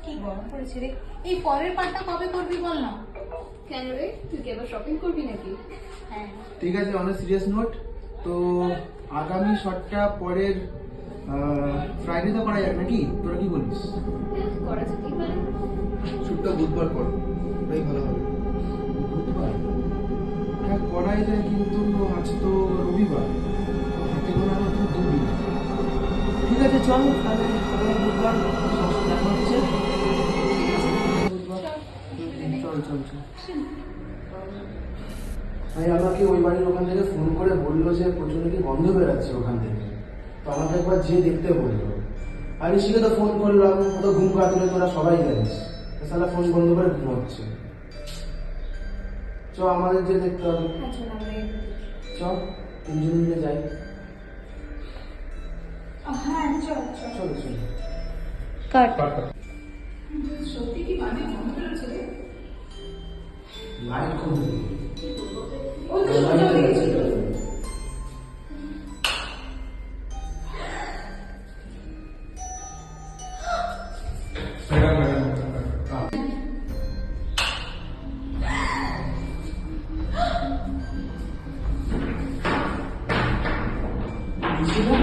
কি গরম পড়েছে রে। এই পরের পার্টটা কবে করবি বল না। কেন রে, তুই কি আবার শপিং করবি নাকি? হ্যাঁ ঠিক আছে, অন সিরিয়াস নোট, তো আগামী শটটা পরের ফ্রাইডেতে করা যাবে নাকি? তোরা কি বলিস? হ্যাঁ, করা যেতেই পারে। শুটটা বুধবার কর, ওটাই ভালো হবে। বুধবার? হ্যাঁ করাই যায়, কিন্তু আজ তো রবিবার, তো হাতে গোনা মাত্র দুদিন। ঠিক আছে চল তাহলে, বুধবার দেখা হচ্ছে। বুধবার চল চল চল। ভাই আমাকে ওই বাড়ির ওখান থেকে ফোন করে বললো যে প্রচুর নাকি গন্ধ বেরাচ্ছে ওখান থেকে, তো আমাকে একবার যেয়ে দেখতে বললো। আর ঋষিকে তো ফোন করলাম, ও তো ঘুম কাটলে, তোরা সবাই জানিস, সালা ফোন বন্ধ করে ঘুমাচ্ছে। চ আমাদের যে দেখতে হবে, চ তিনজন মিলে যাই। হ্যাঁ চল চল। চলো চলো। কাট। সত্যি কি মানে গন্ধ বেরোচ্ছে রে? লাইট কম ও তো চলে গেছিল। ঋষিকা